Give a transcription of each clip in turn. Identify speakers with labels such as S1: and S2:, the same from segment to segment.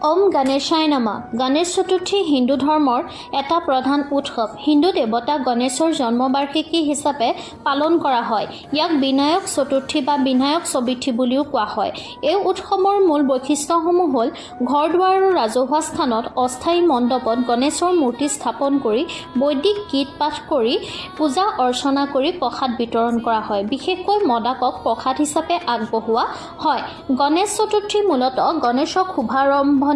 S1: ওম গণেশায় নমঃ। গণেশ চতুৰ্থী হিন্দু ধৰ্মৰ এটা প্ৰধান উৎসৱ। হিন্দু দেৱতা গণেশৰ জন্মবাৰ্ষিকী হিচাপে পালন কৰা হয়। ইয়াক বিনায়ক চতুৰ্থী বা বিনায়ক চতুৰ্থী বুলিও কোৱা হয়। এই উৎসৱৰ মূল বৈশিষ্ট্যসমূহ হ'ল ঘৰ দুৱাৰ আৰু ৰাজহুৱা স্থানত অস্থায়ী মণ্ডপত গণেশৰ মূৰ্তি স্থাপন কৰি বৈদিক গীত পাঠ কৰি পূজা অৰ্চনা কৰি প্ৰসাদ বিতৰণ কৰা হয়। বিশেষকৈ মদাকক প্ৰসাদ হিচাপে আগবঢ়োৱা হয়। গণেশ চতুৰ্থী মূলতঃ গণেশক শুভাৰম্ভণি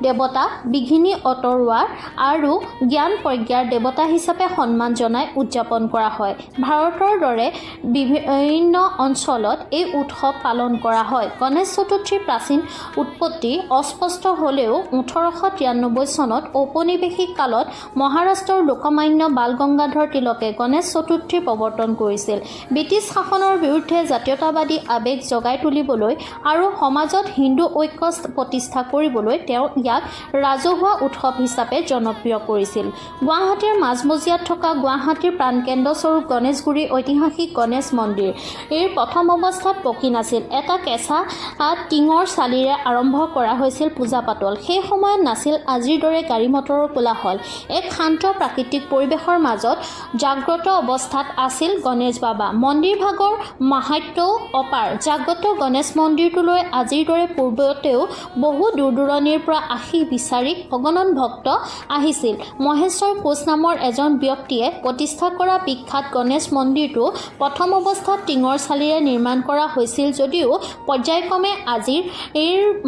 S1: দেৱতা, বিঘিনি আঁতৰোৱাৰ আৰু জ্ঞান প্ৰজ্ঞাৰ দেৱতা হিচাপে সন্মান জনাই উদযাপন কৰা হয়। ভাৰতৰ দৰে বিভিন্ন অঞ্চলত এই উৎসৱ পালন কৰা হয়। গণেশ চতুৰ্থীৰ প্ৰাচীন উৎপত্তি অস্পষ্ট হ'লেও 1893 চনত ঔপনিৱেশিক কালত মহাৰাষ্ট্ৰৰ লোকমান্য বাল গংগাধৰ তিলকে গণেশ চতুৰ্থীৰ প্ৰৱৰ্তন কৰিছিল। ব্ৰিটিছ শাসনৰ বিৰুদ্ধে জাতীয়তাবাদী আৱেগ জগাই তুলিবলৈ আৰু সমাজত হিন্দু ঐক্য প্ৰতিষ্ঠা কৰিবলৈ তেওঁ ইয়াক ৰাজহুৱা উৎসৱ হিচাপে জনপ্ৰিয় কৰিছিল। গুৱাহাটীৰ মাজমজিয়াত থকা গুৱাহাটীৰ প্ৰাণকেন্দ্ৰস্বৰূপ গণেশগুৰিৰ ঐতিহাসিক গণেশ মন্দিৰ প্ৰথম অৱস্থাত পকী নাছিল। এটা কেঁচা টিঙৰ চালিৰে আৰম্ভ কৰা হৈছিল পূজা পাতল। সেই সময়ত নাছিল আজিৰ দৰে গাড়ী মটৰৰ কোলাহল। এক শান্ত প্ৰাকৃতিক পৰিৱেশৰ মাজত জাগ্ৰত অৱস্থাত আছিল গণেশ বাবা। মন্দিৰ ভাগৰ মাহাত্ম্যও অপাৰ। জাগ্ৰত গণেশ মন্দিৰটোলৈ আজিৰ দৰে পূৰ্বতেও বহু দূৰ দূৰণিৰ পৰা আশীষ বিচাৰি অগণন ভক্ত আহিছিল। মহেশ্বৰ কোচ নামৰ এজন ব্যক্তিয়ে প্ৰতিষ্ঠা কৰা বিখ্যাত গণেশ মন্দিৰটো প্ৰথম অৱস্থাত টিঙৰ চালিৰে নিৰ্মাণ কৰা হৈছিল যদিও পৰ্যায়ক্ৰমে আজিৰ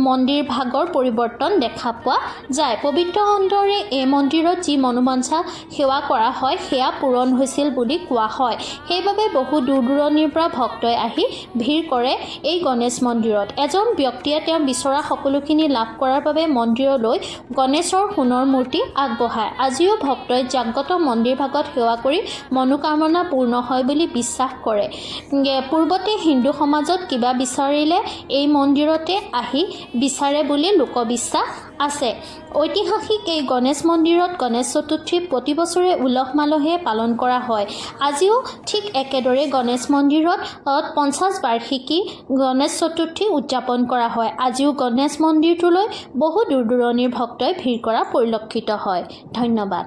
S1: মন্দিৰ ভাগৰ পৰিৱৰ্তন দেখা পোৱা যায়। পবিত্ৰ অন্তৰে এই মন্দিৰত যি মনোবাঞ্ছা সেৱা কৰা হয় সেয়া পূৰণ হৈছিল বুলি কোৱা হয়। সেইবাবে বহু দূৰ দূৰণিৰ পৰা ভক্তই আহি ভিৰ কৰে এই গণেশ মন্দিৰত। এজন ব্যক্তিয়ে তেওঁ বিচৰা সকলোখিনি লাভ কৰাৰ বাবে মন্দিৰলৈ গণেশৰ সোণৰ মূৰ্তি আগবঢ়ায়। আজিও ভক্তই জাগ্ৰত মন্দিৰ ভাগত সেৱা কৰি মনোকামনা পূৰ্ণ হয় বুলি বিশ্বাস কৰে। পূৰ্বতে হিন্দু সমাজত কিবা বিচাৰিলে এই মন্দিৰতে আহি বিচাৰে বুলি লোকবিশ্বাস আছে। ঐতিহাসিক এই গণেশ মন্দিৰত গণেশ চতুৰ্থী প্ৰতি বছৰে উলহ মালহেৰে পালন কৰা হয়। আজিও ঠিক একেদৰে গণেশ মন্দিৰত 50 বাৰ্ষিকী গণেশ চতুৰ্থী উদযাপন কৰা হয়। আজিও গণেশ মন্দিৰটোলৈ বহু দূৰ দূৰণিৰ ভক্তই ভিৰ কৰা পৰিলক্ষিত হয়। ধন্যবাদ।